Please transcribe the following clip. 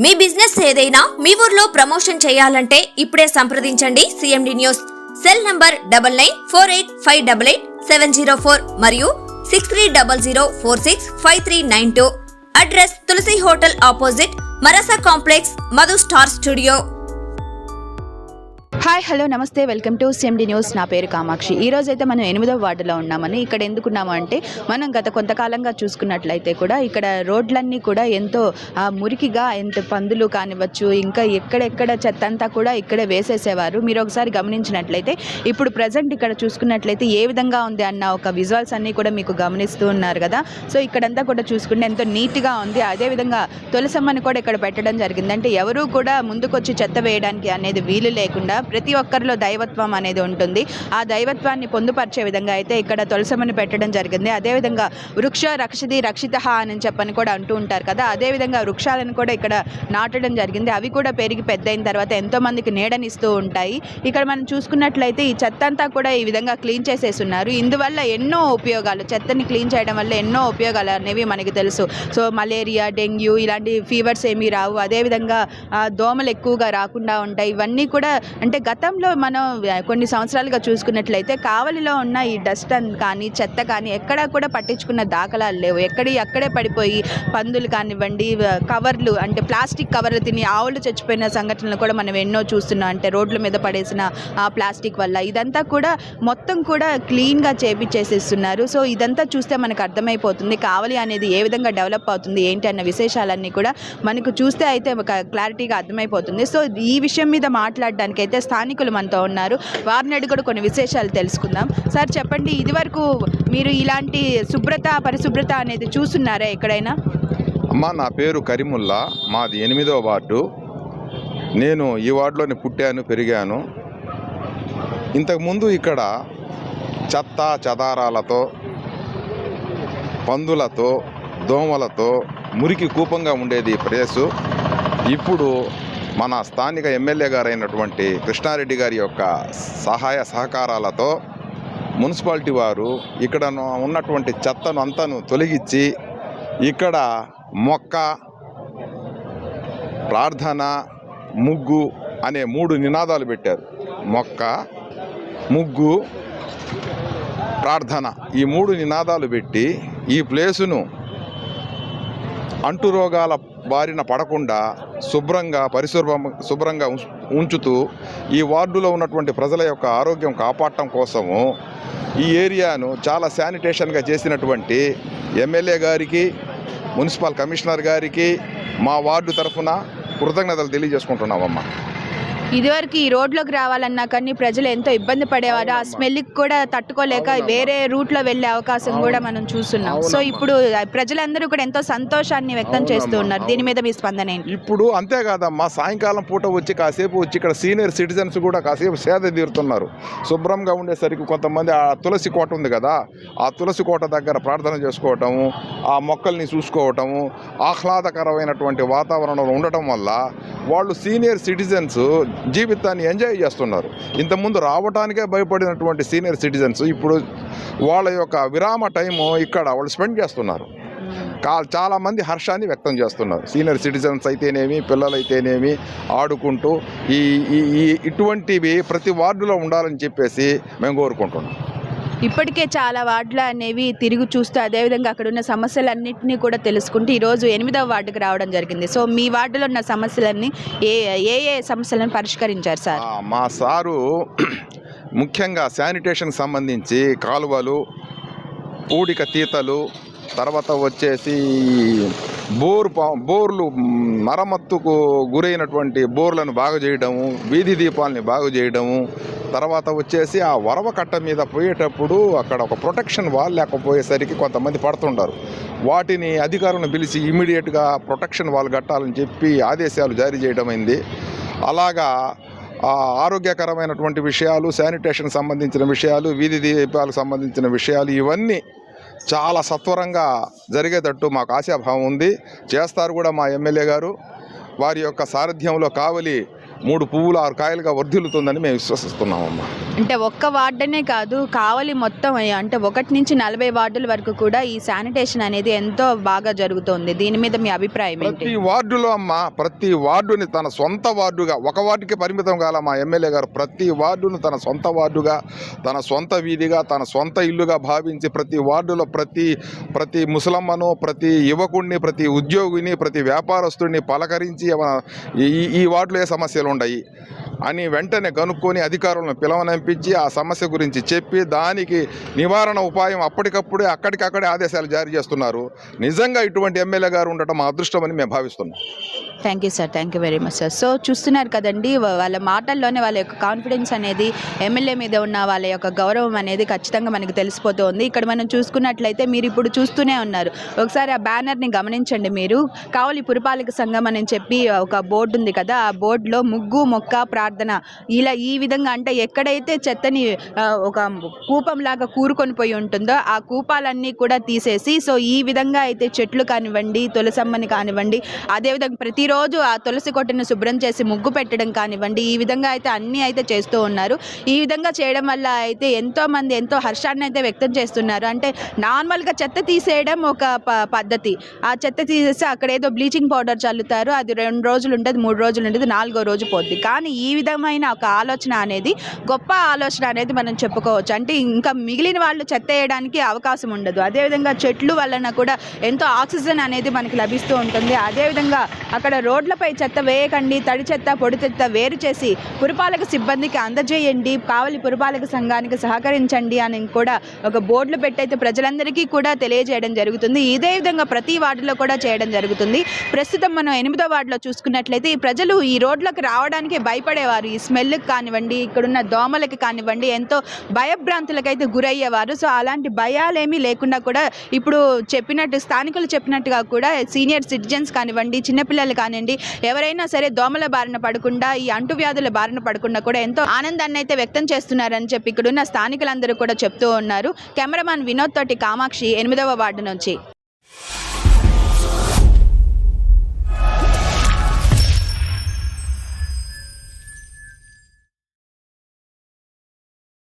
మీ business ఏదైనా మీ ఊర్లో promotion చేయాలంటే ఇప్పుడే సంప్రదించండి సిఎండి న్యూస్. సెల్ నంబర్ 9948588704 మరియు 6300465392. Address Tulasi hotel opposite Marasa complex, Madhu star studio. Hi hello నమస్తే, వెల్కమ్ టు సిఎండి న్యూస్. నా పేరు కామాక్షి. ఈ రోజు అయితే మనం 8వ వార్డులో ఉన్నామని. ఇక్కడ ఎందుకున్నాము అంటే మనం గత కొంతకాలంగా చూసుకున్నట్లయితే కూడా ఇక్కడ రోడ్లన్నీ కూడా ఎంతో మురికిగా, ఎంత పందులు కానివ్వచ్చు, ఇంకా ఎక్కడెక్కడ చెత్త అంతా కూడా ఇక్కడే వేసేసేవారు. మీరు ఒకసారి గమనించినట్లయితే ఇప్పుడు ప్రజెంట్ ఇక్కడ చూసుకున్నట్లయితే ఏ విధంగా ఉంది అన్న ఒక విజువల్స్ అన్నీ కూడా మీకు గమనిస్తూ ఉన్నారు కదా. సో ఇక్కడంతా కూడా చూసుకుంటే ఎంతో నీట్గా ఉంది. అదేవిధంగా తులసమ్మని కూడా ఇక్కడ పెట్టడం జరిగింది. అంటే ఎవరూ కూడా ముందుకొచ్చి చెత్త వేయడానికి అనేది వీలు లేకుండా ప్రతి ఒక్కరిలో దైవత్వం అనేది ఉంటుంది. ఆ దైవత్వాన్ని పొందుపరిచే విధంగా అయితే ఇక్కడ తులసమ్మని పెట్టడం జరిగింది. అదేవిధంగా వృక్ష రక్షితి రక్షిత అని చెప్పని కూడా అంటూ ఉంటారు కదా. అదేవిధంగా వృక్షాలను కూడా ఇక్కడ నాటడం జరిగింది. అవి కూడా పెరిగి పెద్ద అయిన తర్వాత ఎంతో మందికి నీడనిస్తూ ఉంటాయి. ఇక్కడ మనం చూసుకున్నట్లయితే ఈ చెత్త అంతా కూడా ఈ విధంగా క్లీన్ చేసేస్తున్నారు. ఇందువల్ల ఎన్నో ఉపయోగాలు, చెత్తని క్లీన్ చేయడం వల్ల ఎన్నో ఉపయోగాలు అనేవి మనకి తెలుసు. సో మలేరియా, డెంగ్యూ ఇలాంటి ఫీవర్స్ ఏమీ రావు. అదేవిధంగా దోమలు ఎక్కువగా రాకుండా ఉంటాయి. ఇవన్నీ కూడా అంటే గతంలో మనం కొన్ని సంవత్సరాలుగా చూసుకున్నట్లయితే కావలిలో ఉన్న ఈ డస్ట్ కానీ చెత్త కానీ ఎక్కడా కూడా పట్టించుకున్న దాఖలాలు లేవు. అక్కడే పడిపోయి పందులు కానివ్వండి, కవర్లు అంటే ప్లాస్టిక్ కవర్లు తిని ఆవులు చచ్చిపోయిన సంఘటనలు కూడా మనం ఎన్నో చూస్తున్నాం. అంటే రోడ్ల మీద పడేసిన ఆ ప్లాస్టిక్ వల్ల ఇదంతా కూడా మొత్తం కూడా క్లీన్గా చేసేస్తున్నారు. సో ఇదంతా చూస్తే మనకు అర్థమైపోతుంది కావలి అనేది ఏ విధంగా డెవలప్ అవుతుంది ఏంటి అన్న విశేషాలన్నీ కూడా మనకు చూస్తే అయితే ఒక క్లారిటీగా అర్థమైపోతుంది. సో ఈ విషయం మీద మాట్లాడడానికి అయితే స్థానికులు మనతో ఉన్నారు. వారిని అడిగి కూడా కొన్ని విశేషాలు తెలుసుకుందాం. సార్ చెప్పండి, ఇదివరకు మీరు ఇలాంటి పరిశుభ్రత అనేది చూస్తున్నారా ఎక్కడైనా? అమ్మ, నా పేరు కరీముల్లా, మాది 8వ వార్డు. నేను ఈ వార్డులోనే పుట్టాను, పెరిగాను. ఇంతకుముందు ఇక్కడ చెత్త చెదారాలతో, పందులతో, దోమలతో మురికి కూపంగా ఉండేది ఈ ప్లేసు. ఇప్పుడు మన స్థానిక ఎమ్మెల్యే గారైనటువంటి కృష్ణారెడ్డి గారి యొక్క సహాయ సహకారాలతో మున్సిపాలిటీ వారు ఇక్కడ ఉన్నటువంటి చెత్తను అంతను తొలగించి ఇక్కడ మొక్క, ప్రార్థన, ముగ్గు అనే 3 నినాదాలు పెట్టారు. మొక్క, ముగ్గు, ప్రార్థన, ఈ 3 నినాదాలు పెట్టి ఈ ప్లేసును అంటురోగాల బారిన పడకుండా శుభ్రంగా ఉంచుతూ ఈ వార్డులో ఉన్నటువంటి ప్రజల యొక్క ఆరోగ్యం కాపాడటం కోసము ఈ ఏరియాను చాలా శానిటేషన్గా చేసినటువంటి ఎమ్మెల్యే గారికి, మున్సిపల్ కమిషనర్ గారికి మా వార్డు తరఫున కృతజ్ఞతలు తెలియజేసుకుంటున్నామమ్మా. ఇదివరకు ఈ రోడ్లోకి రావాలన్నా కానీ ప్రజలు ఎంతో ఇబ్బంది పడేవారు. ఆ స్మెల్కి కూడా తట్టుకోలేక వేరే రూట్లో వెళ్ళే అవకాశం కూడా మనం చూస్తున్నాం. సో ఇప్పుడు ప్రజలందరూ కూడా ఎంతో సంతోషాన్ని వ్యక్తం చేస్తూ ఉన్నారు. దీని మీద మీ స్పందన ఏంటి? ఇప్పుడు అంతేకాదమ్మా, సాయంకాలం పూట కాసేపు వచ్చి ఇక్కడ సీనియర్ సిటిజన్స్ కూడా కాసేపు సేద తీరుతున్నారు. శుభ్రంగా ఉండేసరికి కొంతమంది ఆ తులసి కోట ఉంది కదా, ఆ తులసి కోట దగ్గర ప్రార్థన చేసుకోవటము, ఆ మొక్కల్ని చూసుకోవటము, ఆహ్లాదకరమైనటువంటి వాతావరణంలో ఉండటం వల్ల వాళ్ళు సీనియర్ సిటిజన్స్ జీవితాన్ని ఎంజాయ్ చేస్తున్నారు. ఇంతకుముందు రావటానికే భయపడినటువంటి సీనియర్ సిటిజన్స్ ఇప్పుడు వాళ్ళ యొక్క విరామ టైము ఇక్కడ వాళ్ళు స్పెండ్ చేస్తున్నారు. చాలామంది హర్షాన్ని వ్యక్తం చేస్తున్నారు. సీనియర్ సిటిజన్స్ అయితేనేమి, పిల్లలైతేనేమి ఆడుకుంటూ ఇటువంటివి ప్రతి వార్డులో ఉండాలని చెప్పేసి మేము కోరుకుంటున్నాం. ఇప్పటికే చాలా వార్డులు అనేవి తిరిగి చూస్తూ అదేవిధంగా అక్కడ ఉన్న సమస్యలన్నింటినీ కూడా తెలుసుకుంటూ ఈరోజు 8వ వార్డుకి రావడం జరిగింది. సో మీ వార్డులో ఉన్న సమస్యలన్నీ ఏ సమస్యలను పరిష్కరించారు సార్? మా సారు ముఖ్యంగా శానిటేషన్కి సంబంధించి కాలువలు, పూడిక తీతలు, తర్వాత వచ్చేసి బోర్లు మరమ్మత్తుకు గురైనటువంటి బోర్లను బాగు చేయడము, వీధి దీపాలని బాగు చేయడము, తర్వాత వచ్చేసి ఆ వరవ కట్ట మీద పోయేటప్పుడు అక్కడ ఒక ప్రొటెక్షన్ వాల్ లేకపోయేసరికి కొంతమంది పడుతుంటారు. వాటిని అధికారులను పిలిచి ఇమీడియట్గా ప్రొటెక్షన్ వాల్ కట్టాలని చెప్పి ఆదేశాలు జారీ చేయడం అయింది. అలాగా ఆరోగ్యకరమైనటువంటి విషయాలు, శానిటేషన్ సంబంధించిన విషయాలు, వీధి దీపాలకు సంబంధించిన విషయాలు ఇవన్నీ చాలా సత్వరంగా జరిగేటట్టు మాకు ఆశాభావం ఉంది. చేస్తారు కూడా మా ఎమ్మెల్యే గారు. వారి యొక్క సారథ్యంలో కావలి 3 పువ్వులు 6 కాయలుగా వర్ధిల్లుతుందని మేము విశ్వసిస్తున్నామమ్మా. అంటే ఒక్క వార్డునే కాదు, కావలి మొత్తం అంటే 1 నుంచి 40 వార్డుల వరకు కూడా ఈ శానిటేషన్ అనేది ఎంతో బాగా జరుగుతోంది. దీని మీద మీ అభిప్రాయం ఏంటి? ప్రతి వార్డులో అమ్మ, ప్రతి వార్డుని తన సొంత వార్డుగా, ఒక వార్డుకి పరిమితం కాల మా ఎమ్మెల్యే గారు ప్రతి వార్డును తన సొంత వార్డుగా, తన సొంత వీధిగా, తన సొంత ఇల్లుగా భావించి ప్రతి వార్డులో ప్రతి ముసలమ్మను, ప్రతి యువకుడిని, ప్రతి ఉద్యోగిని, ప్రతి వ్యాపారస్తుడిని పలకరించి ఈ వార్డులో ఏ సమస్యలు ఉన్నాయి అని వెంటనే కనుక్కొని అధికారులను పిలవనంపించి ఆ సమస్య గురించి చెప్పి దానికి నివారణ ఉపాయం అప్పటికప్పుడే అక్కడికక్కడే ఆదేశాలు జారీ చేస్తున్నారు. నిజంగా ఇటువంటి ఎమ్మెల్యే గారు ఉండటం మా అదృష్టమని మేము భావిస్తున్నాం. Thank you sir, thank you very much sir. So చూస్తున్నారు కదండి, వాళ్ళ మాటల్లోనే వాళ్ళ యొక్క కాన్ఫిడెన్స్ అనేది, ఎమ్మెల్యే మీద ఉన్న వాళ్ళ యొక్క గౌరవం అనేది ఖచ్చితంగా మనకు తెలిసిపోతుంది. ఇక్కడ మనం చూసుకున్నట్లయితే మీరు ఇప్పుడు చూస్తూనే ఉన్నారు, ఒకసారి ఆ బ్యానర్ని గమనించండి మీరు. కావలి పురపాలక సంఘం అని చెప్పి ఒక బోర్డు ఉంది కదా, ఆ బోర్డులో ముగ్గు మొక్క ప్రార్థన ఇలా ఈ విధంగా, అంటే ఎక్కడైతే చెత్తని ఒక కూపంలాగా కూరుకొని పోయి ఉంటుందో ఆ కూపాలన్నీ కూడా తీసేసి, సో ఈ విధంగా అయితే చెట్లు కానివ్వండి, తులసమ్మని కానివ్వండి, అదేవిధంగా ప్రతిరోజు ఆ తులసి కొట్టను శుభ్రం చేసి ముగ్గు పెట్టడం కానివ్వండి, ఈ విధంగా అయితే అన్నీ అయితే చేస్తూ ఉన్నారు. ఈ విధంగా చేయడం వల్ల అయితే ఎంతోమంది ఎంతో హర్షాన్ని అయితే వ్యక్తం చేస్తున్నారు. అంటే నార్మల్గా చెత్త తీసేయడం ఒక పద్ధతి, ఆ చెత్త తీసేసి అక్కడ ఏదో బ్లీచింగ్ పౌడర్ చల్లుతారు, అది 2 రోజులు ఉంటుంది, 3 రోజులు ఉంటుంది, 4వ రోజు పోద్ది. కానీ ఈ విధమైన ఒక ఆలోచన అనేది గొప్ప ఆలోచన అనేది మనం చెప్పుకోవచ్చు. అంటే ఇంకా మిగిలిన వాళ్ళు చెత్త వేయడానికి అవకాశం ఉండదు. అదేవిధంగా చెట్లు వలన కూడా ఎంతో ఆక్సిజన్ అనేది మనకి లభిస్తూ ఉంటుంది. అదేవిధంగా అక్కడ రోడ్లపై చెత్త వేయకండి, తడి చెత్త పొడి చెత్త వేరు చేసి పురపాలక సిబ్బందికి అందజేయండి, కావలి పురపాలక సంఘానికి సహకరించండి అని కూడా ఒక బోర్డులు పెట్టయితే ప్రజలందరికీ కూడా తెలియజేయడం జరుగుతుంది. ఇదే విధంగా ప్రతి వార్డులో కూడా చేయడం జరుగుతుంది. ప్రస్తుతం మనం 8వ వార్డులో చూసుకున్నట్లయితే ఈ ప్రజలు ఈ రోడ్లకు రావడానికి భయపడేవారు. ఈ స్మెల్కి కానివ్వండి, ఇక్కడున్న దోమలకి కానివ్వండి, ఎంతో భయభ్రాంతులకైతే గురయ్యేవారు. సో అలాంటి భయాలేమీ లేకుండా కూడా ఇప్పుడు స్థానికులు చెప్పినట్టుగా కూడా సీనియర్ సిటిజన్స్ కానివ్వండి, చిన్నపిల్లలు కానివ్వండి, ఎవరైనా సరే దోమల బారిన పడకుండా, ఈ అంటువ్యాధుల బారిన పడకుండా కూడా ఎంతో ఆనందాన్ని అయితే వ్యక్తం చేస్తున్నారని చెప్పి ఇక్కడున్న స్థానికులందరూ కూడా చెప్తూ ఉన్నారు. కెమెరామాన్ వినోద్ తోటి కామాక్షి, 8వ వార్డు నుంచి.